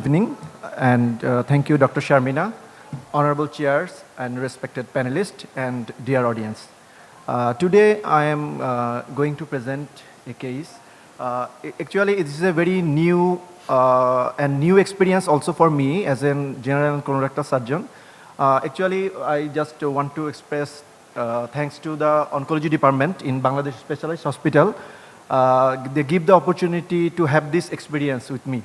evening, and thank you, Dr. Sharmina, honorable chairs, and respected panelists, and dear audience. Today, I am going to present a case. Actually, it is a very new and new experience also for me as a general and colorectal surgeon. Actually, I just want to express thanks to the oncology department in Bangladesh Specialized Hospital. They give the opportunity to have this experience with me.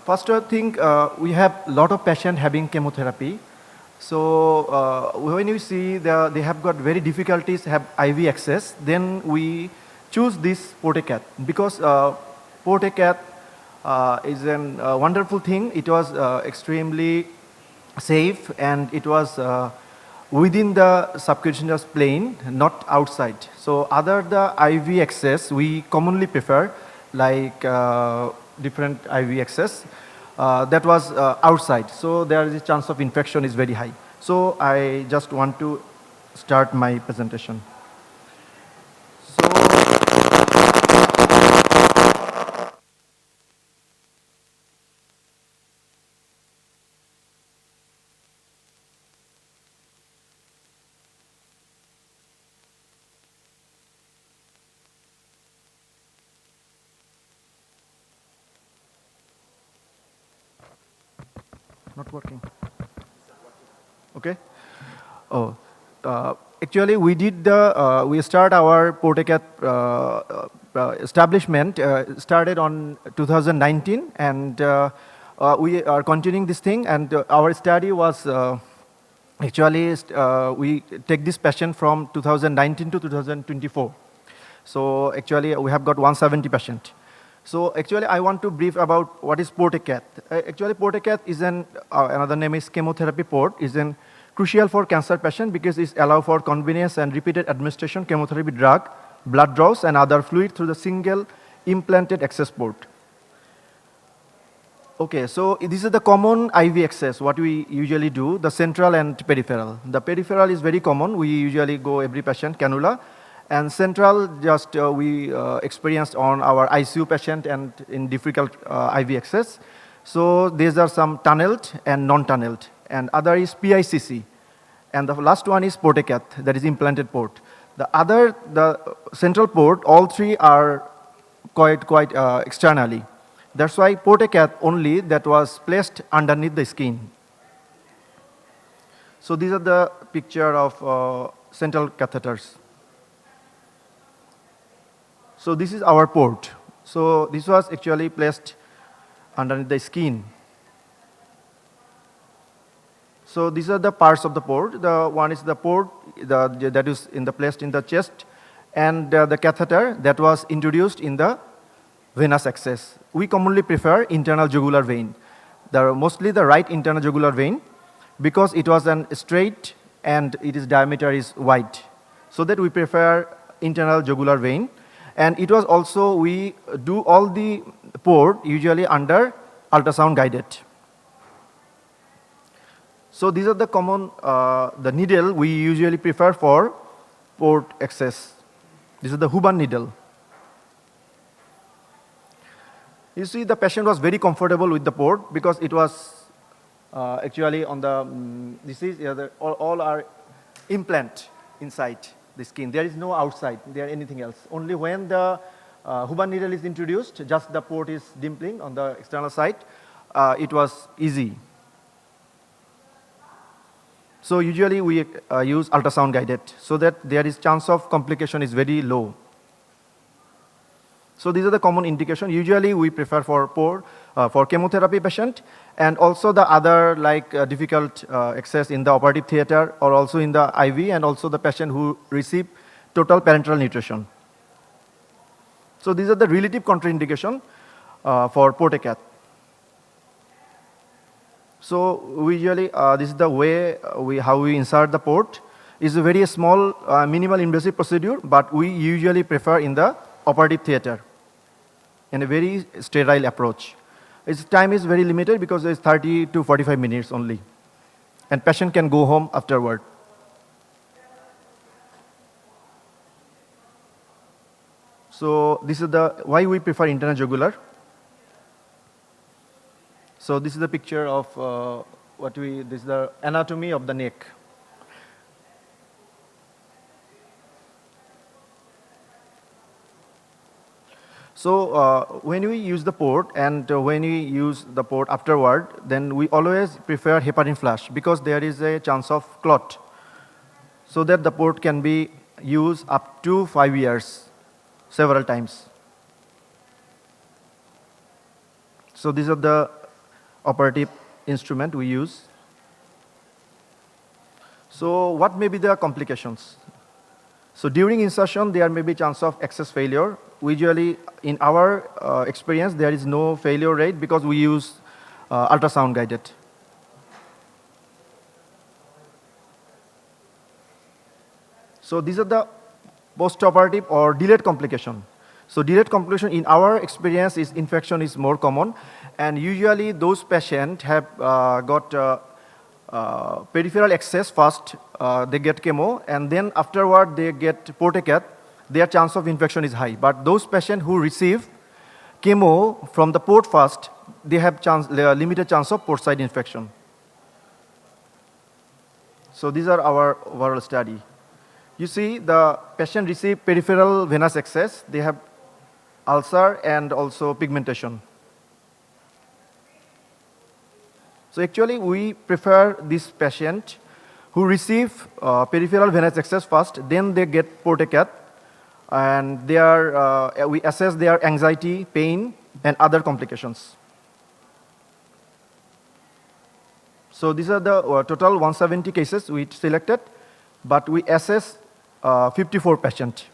First thing, we have a lot of patients having chemotherapy. So when you see they have got very difficulties, have IV access, then we choose this Port-A-Cath because Port-A-Cath is a wonderful thing. It was extremely safe and it was within the subcutaneous plane, not outside. So other the IV access, we commonly prefer like different IV access that was outside. So there is a chance of infection is very high. So I just want to start my presentation. So not working. Okay. Oh, actually, we did the we start our Port-A-Cath establishment started on 2019, and we are continuing this thing. And our study was actually we take this patient from 2019 to 2024. So actually, we have got 170 patients. So actually, I want to brief about what is Port-A-Cath. Actually, Port-A-Cath is another name is chemotherapy port, is crucial for cancer patient because it allows for convenience and repeated administration chemotherapy drug, blood draws, and other fluid through the single implanted access port. Okay, so this is the common IV access, what we usually do, the central and peripheral. The peripheral is very common. We usually go every patient, cannula. And central, just we experienced on our ICU patient and in difficult IV access. So these are some tunneled and non-tunneled. And other is PICC. And the last one is Port-A-Cath, that is implanted port. The central port, all three are quite externally. That's why Port-A-Cath only that was placed underneath the skin. So these are the picture of central catheters. So this is our port. So this was actually placed underneath the skin. So these are the parts of the port. The one is the port that is placed in the chest, and the catheter that was introduced in the venous access. We commonly prefer internal jugular vein. Mostly the right internal jugular vein because it was straight and its diameter is wide. So that we prefer internal jugular vein. And it was also, we do all the port usually under ultrasound guided. So these are the common, the needle we usually prefer for port access. This is the Huban needle. You see the patient was very comfortable with the port because it was actually on the, this is, all are implant inside the skin. There is no outside, there anything else. Only when the Huban needle is introduced, just the port is dimpling on the external side, it was easy. So usually we use ultrasound guided so that there is chance of complication is very low. So these are the common indications. Usually we prefer for port, for chemotherapy patient, and also the other like difficult access in the operative theater or also in the IV, and also the patient who receive total parenteral nutrition. So these are the relative contraindication for Port-A-Cath. So we usually, this is the way how we insert the port. It's a very small, minimal invasive procedure, but we usually prefer in the operative theater in a very sterile approach. Its time is very limited because it's 30 to 45 minutes only. And patient can go home afterward. So this is the why we prefer internal jugular. So this is the picture of this is the anatomy of the neck. So when we use the port and when we use the port afterward, then we always prefer heparin flush because there is a chance of clot. So that the port can be used up to 5 years, several times. So these are the operative instrument we use. So what may be the complications? So during insertion, there may be chance of access failure. Usually, in our experience, there is no failure rate because we use ultrasound guided. So these are the post-operative or delayed complication. So delayed complication in our experience is infection is more common, and usually those patients have got peripheral access first, they get chemo, and then afterward they get Port-A-Cath, their chance of infection is high. But those patients who receive chemo from the port first, they have limited chance of port side infection. So these are our overall study. You see the patient receive peripheral venous access, they have ulcer and also pigmentation. So actually, we prefer this patient who receive peripheral venous access first, then they get Port-A-Cath, and we assess their anxiety, pain, and other complications. So these are the total 170 cases we selected, but we assess 54 patients.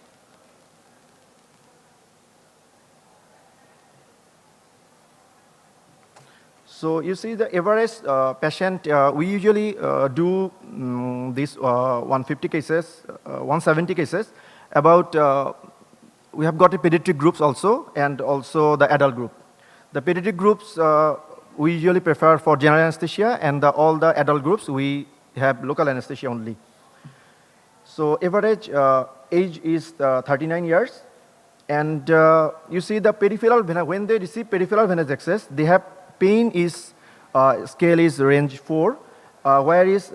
So you see the average patient, we usually do this 150 cases, 170 cases. About, we have got a pediatric groups also, and also the adult group. The pediatric groups, we usually prefer for general anesthesia, and all the adult groups, we have local anesthesia only. So average age is 39 years. And you see the peripheral, when they receive peripheral venous access, they have pain is, scale is range 4, whereas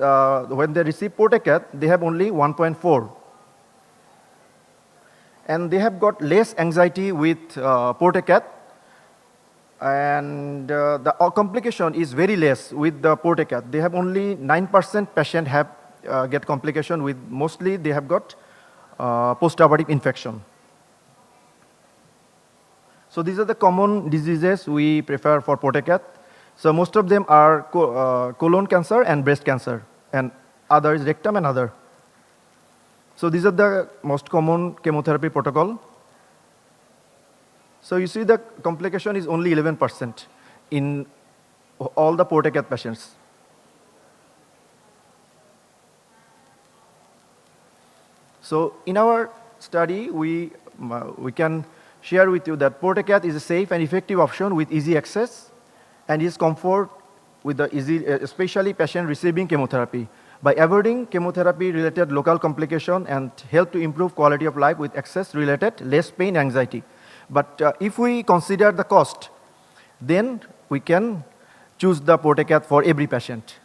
when they receive Port-A-Cath, they have only 1.4. And they have got less anxiety with Port-A-Cath, and the complication is very less with the Port-A-Cath. They have only 9% patient have get complication with, mostly they have got post-operative infection. So these are the common diseases we prefer for Port-A-Cath. So most of them are colon cancer and breast cancer, and other is rectum and other. So these are the most common chemotherapy protocol. So you see the complication is only 11% in all the Port-A-Cath patients. So in our study, we can share with you that Port-A-Cath is a safe and effective option with easy access and is comfort with the easy, especially patient receiving chemotherapy, by avoiding chemotherapy-related local complication and help to improve quality of life with access-related less pain, anxiety. But if we consider the cost, then we can choose the Port-A-Cath for every patient.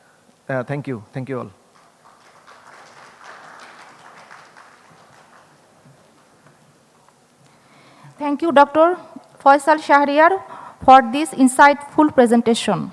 Thank you. Thank you all. Thank you, Dr. Faisal Shahriar, for this insightful presentation.